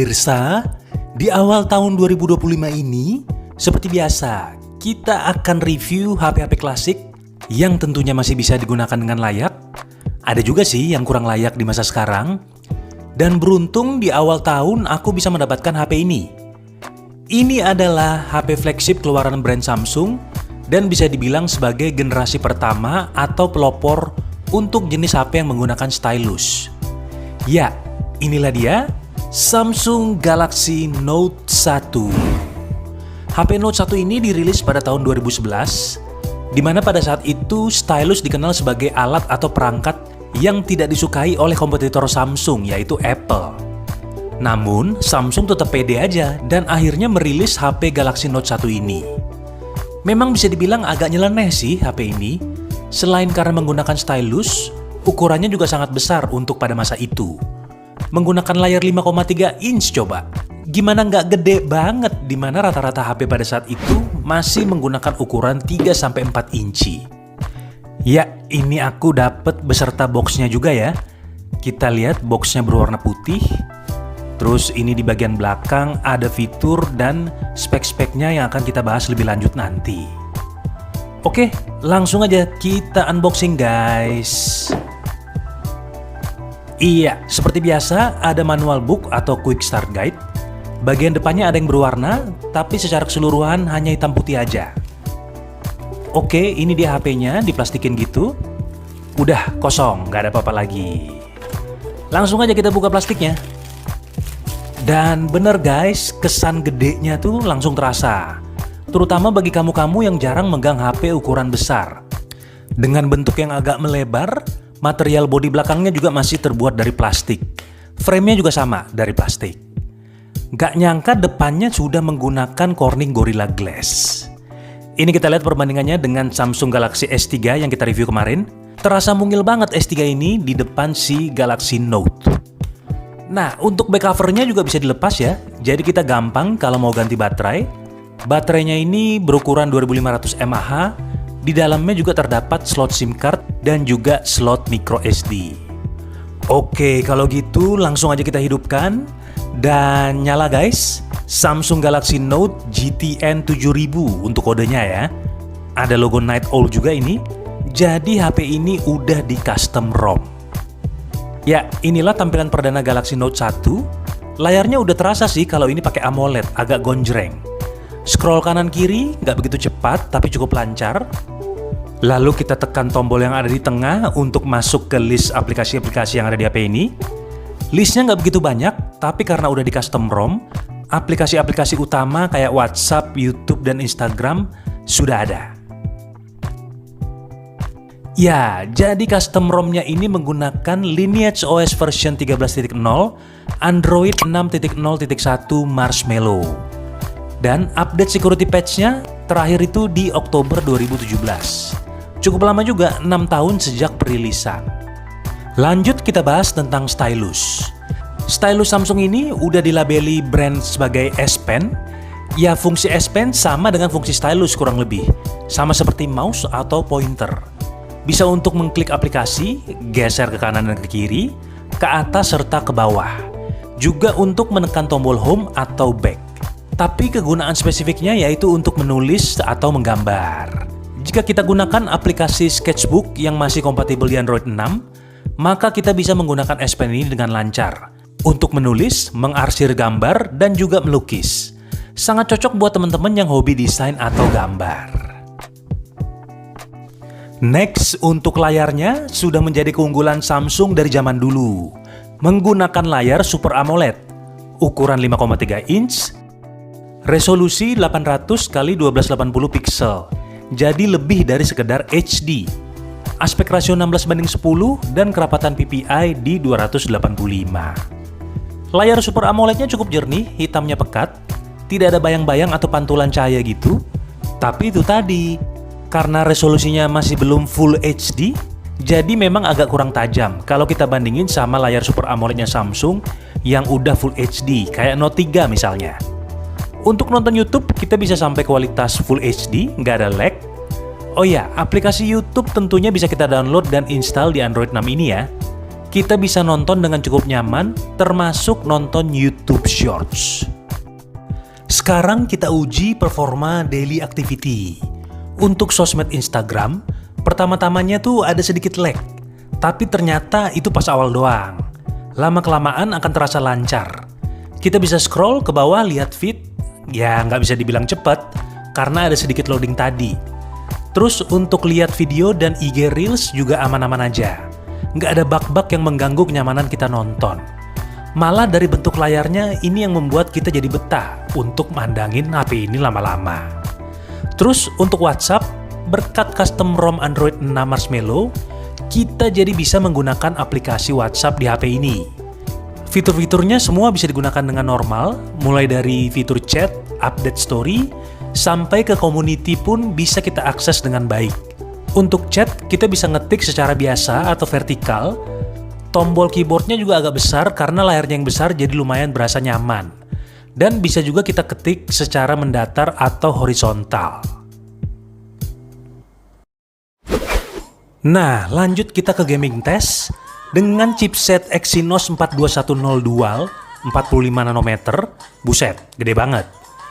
Pemirsa, di awal tahun 2025 ini, seperti biasa, kita akan review HP-HP klasik yang tentunya masih bisa digunakan dengan layak. Ada juga sih yang kurang layak di masa sekarang. Dan beruntung di awal tahun aku bisa mendapatkan HP ini. Ini adalah HP flagship keluaran brand Samsung dan bisa dibilang sebagai generasi pertama atau pelopor untuk jenis HP yang menggunakan stylus. Ya, inilah dia Samsung Galaxy Note 1. HP Note 1 ini dirilis pada tahun 2011, di mana pada saat itu stylus dikenal sebagai alat atau perangkat yang tidak disukai oleh kompetitor Samsung, yaitu Apple. Namun, Samsung tetap pede aja dan akhirnya merilis HP Galaxy Note 1 ini. Memang bisa dibilang agak nyeleneh sih HP ini. Selain karena menggunakan stylus, ukurannya juga sangat besar untuk pada masa itu. Menggunakan layar 5,3 inch coba. Gimana nggak gede banget, dimana rata-rata HP pada saat itu masih menggunakan ukuran 3-4 inci. Ya, ini aku dapet beserta boxnya juga ya. Kita lihat boxnya berwarna putih. Terus ini di bagian belakang ada fitur dan spek-speknya yang akan kita bahas lebih lanjut nanti. Oke, langsung aja kita unboxing guys. Iya, seperti biasa ada manual book atau quick start guide. Bagian depannya ada yang berwarna, tapi secara keseluruhan hanya hitam putih aja. Oke, ini dia HP-nya, diplastikin gitu. Udah kosong, nggak ada apa-apa lagi. Langsung aja kita buka plastiknya. Dan bener guys, kesan gedenya tuh langsung terasa. Terutama bagi kamu-kamu yang jarang megang HP ukuran besar. Dengan bentuk yang agak melebar, material bodi belakangnya juga masih terbuat dari plastik. Frame-nya juga sama dari plastik. Gak nyangka depannya sudah menggunakan Corning Gorilla Glass. Ini kita lihat perbandingannya dengan Samsung Galaxy S3 yang kita review kemarin. Terasa mungil banget S3 ini di depan si Galaxy Note. Nah, untuk back covernya juga bisa dilepas ya. Jadi kita gampang kalau mau ganti baterai. Baterainya ini berukuran 2500 mAh. Di dalamnya juga terdapat slot SIM card dan juga slot micro SD. Oke, kalau gitu langsung aja kita hidupkan. Dan nyala guys, Samsung Galaxy Note GTN 7000 untuk kodenya ya. Ada logo Night Owl juga ini. Jadi HP ini udah di custom ROM. Ya, inilah tampilan perdana Galaxy Note 1. Layarnya udah terasa sih kalau ini pakai AMOLED, agak gonjreng. Scroll kanan kiri nggak begitu cepat tapi cukup lancar. Lalu kita tekan tombol yang ada di tengah untuk masuk ke list aplikasi-aplikasi yang ada di HP ini. Listnya nggak begitu banyak, tapi karena udah di custom ROM, aplikasi-aplikasi utama kayak WhatsApp, YouTube, dan Instagram sudah ada. Ya, jadi custom ROM-nya ini menggunakan Lineage OS version 13.0, Android 6.0.1 Marshmallow. Dan update security patch-nya terakhir itu di Oktober 2017. Cukup lama juga, 6 tahun sejak perilisan. Lanjut kita bahas tentang stylus. Stylus Samsung ini udah dilabeli brand sebagai S Pen. Ya, fungsi S Pen sama dengan fungsi stylus kurang lebih. Sama seperti mouse atau pointer. Bisa untuk mengklik aplikasi, geser ke kanan dan ke kiri, ke atas serta ke bawah. Juga untuk menekan tombol home atau back. Tapi kegunaan spesifiknya yaitu untuk menulis atau menggambar. Jika kita gunakan aplikasi Sketchbook yang masih kompatibel di Android 6, maka kita bisa menggunakan S Pen ini dengan lancar untuk menulis, mengarsir gambar, dan juga melukis. Sangat cocok buat teman-teman yang hobi desain atau gambar. Next, untuk layarnya sudah menjadi keunggulan Samsung dari zaman dulu. Menggunakan layar Super AMOLED, ukuran 5,3 inch, resolusi 800 x 1280 pixel, jadi lebih dari sekedar HD. Aspek rasio 16:10 dan kerapatan PPI di 285. Layar Super AMOLED-nya cukup jernih, hitamnya pekat, tidak ada bayang-bayang atau pantulan cahaya gitu. Tapi itu tadi, karena resolusinya masih belum Full HD, jadi memang agak kurang tajam kalau kita bandingin sama layar Super AMOLED-nya Samsung yang udah Full HD, kayak Note 3 misalnya. Untuk nonton YouTube, kita bisa sampai kualitas Full HD, nggak ada lag. Oh ya, aplikasi YouTube tentunya bisa kita download dan install di Android 6 ini ya. kita bisa nonton dengan cukup nyaman, termasuk nonton YouTube Shorts. Sekarang kita uji performa daily activity. Untuk sosmed Instagram, pertama-tamanya tuh ada sedikit lag, tapi ternyata itu pas awal doang. Lama-kelamaan akan terasa lancar. Kita bisa scroll ke bawah lihat feed, ya nggak bisa dibilang cepat, karena ada sedikit loading tadi. Terus untuk lihat video dan IG Reels juga aman-aman aja. Nggak ada bug-bug yang mengganggu kenyamanan kita nonton. Malah dari bentuk layarnya ini yang membuat kita jadi betah untuk mandangin HP ini lama-lama. Terus untuk WhatsApp, berkat custom ROM Android 6 Marshmallow, kita jadi bisa menggunakan aplikasi WhatsApp di HP ini. Fitur-fiturnya semua bisa digunakan dengan normal, mulai dari fitur chat, update story, sampai ke community pun bisa kita akses dengan baik. Untuk chat, kita bisa ngetik secara biasa atau vertikal. Tombol keyboardnya juga agak besar karena layarnya yang besar jadi lumayan berasa nyaman. Dan bisa juga kita ketik secara mendatar atau horizontal. Nah, lanjut kita ke gaming test. Dengan chipset Exynos 4210 Dual 45 nanometer, buset, gede banget.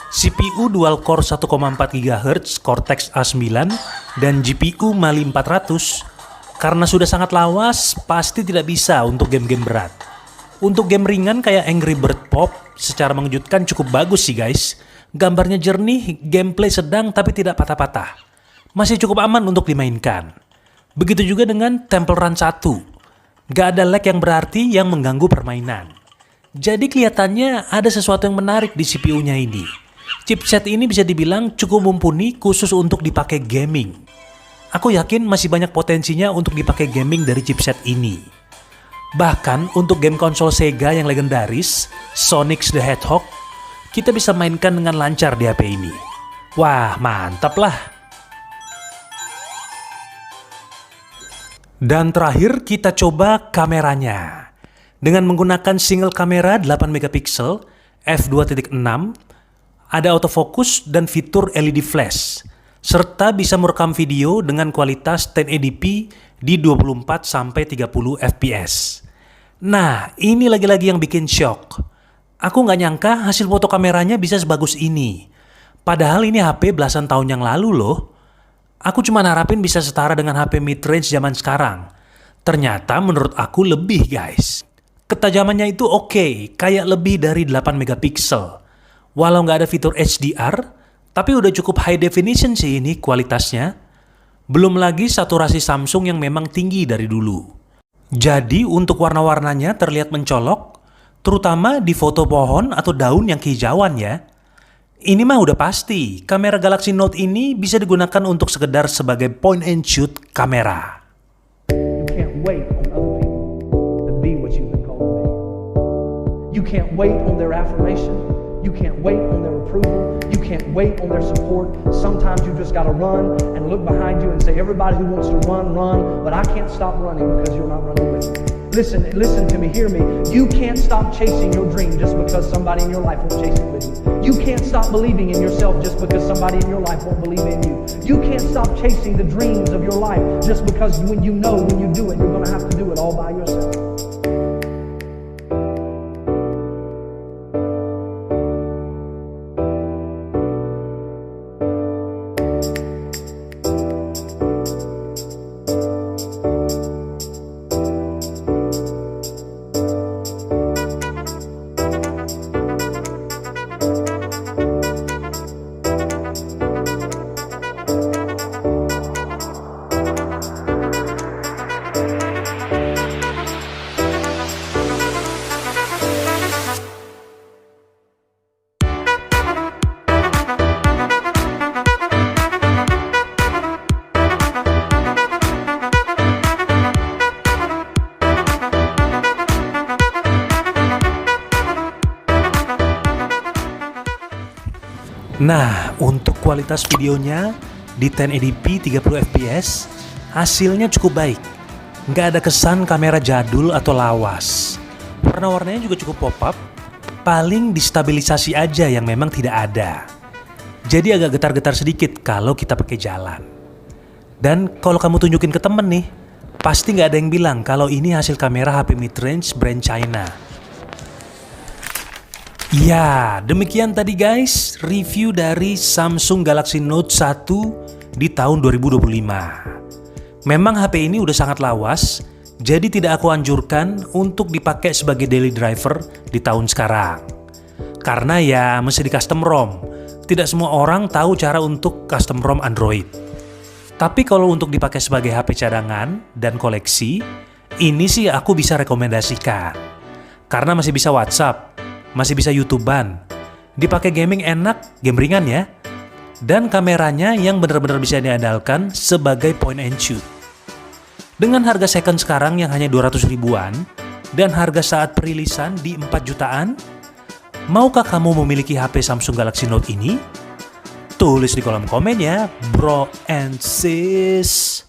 CPU dual core 1,4 GHz Cortex A9 dan GPU Mali 400. Karena sudah sangat lawas, pasti tidak bisa untuk game-game berat. Untuk game ringan kayak Angry Bird Pop, secara mengejutkan cukup bagus sih guys. Gambarnya jernih, gameplay sedang tapi tidak patah-patah. Masih cukup aman untuk dimainkan. Begitu juga dengan Temple Run 1. Gak ada lag yang berarti yang mengganggu permainan. Jadi kelihatannya ada sesuatu yang menarik di CPU-nya ini. Chipset ini bisa dibilang cukup mumpuni khusus untuk dipakai gaming. Aku yakin masih banyak potensinya untuk dipakai gaming dari chipset ini. Bahkan untuk game konsol Sega yang legendaris, Sonic the Hedgehog, kita bisa mainkan dengan lancar di HP ini. Wah, mantap lah. Dan terakhir kita coba kameranya. Dengan menggunakan single kamera 8 megapiksel, f2.6, ada autofocus dan fitur LED flash, serta bisa merekam video dengan kualitas 1080p di 24-30 fps. Nah, ini lagi-lagi yang bikin shock. Aku nggak nyangka hasil foto kameranya bisa sebagus ini. Padahal ini HP belasan tahun yang lalu loh. Aku cuma harapin bisa setara dengan HP mid-range zaman sekarang. Ternyata menurut aku lebih guys. Ketajamannya itu oke, kayak lebih dari 8 megapiksel. Walau nggak ada fitur HDR, tapi udah cukup high definition sih ini kualitasnya. Belum lagi saturasi Samsung yang memang tinggi dari dulu. Jadi untuk warna-warnanya terlihat mencolok, terutama di foto pohon atau daun yang kehijauan ya. Ini mah udah pasti, kamera Galaxy Note ini bisa digunakan untuk sekedar sebagai point and shoot kamera. You can't wait on other people to be what you've been called to be. You can't wait on their affirmation. You can't wait on their approval. You can't wait on their support. Sometimes you just gotta run and look behind you and say, everybody who wants to run, run, but I can't stop running because you're not running with me. Listen to me, hear me. You can't stop chasing your dream just because somebody in your life won't chase it with you. You can't stop believing in yourself just because somebody in your life won't believe in you. You can't stop chasing the dreams of your life just because when you know when you do it, you're gonna have to do it all by yourself. Nah, untuk kualitas videonya di 1080p 30 fps, hasilnya cukup baik. Nggak ada kesan kamera jadul atau lawas. Warna-warnanya juga cukup pop-up, paling distabilisasi aja yang memang tidak ada. Jadi agak getar-getar sedikit kalau kita pakai jalan. Dan kalau kamu tunjukin ke temen nih, Pasti nggak ada yang bilang kalau ini hasil kamera HP mid-range brand China. Ya, demikian tadi guys review dari Samsung Galaxy Note 1 di tahun 2025. Memang HP ini udah sangat lawas, jadi tidak aku anjurkan untuk dipakai sebagai daily driver di tahun sekarang. Karena ya mesti di custom ROM, tidak semua orang tahu cara untuk custom ROM Android. Tapi kalau untuk dipakai sebagai HP cadangan dan koleksi, ini sih aku bisa rekomendasikan. Karena masih bisa WhatsApp, masih bisa YouTubean, dipakai gaming enak, game ringan ya. Dan kameranya yang benar-benar bisa diandalkan sebagai point and shoot. Dengan harga second sekarang yang hanya 200 ribuan, dan harga saat perilisan di 4 jutaan, maukah kamu memiliki HP Samsung Galaxy Note ini? Tulis di kolom komen ya, bro and sis.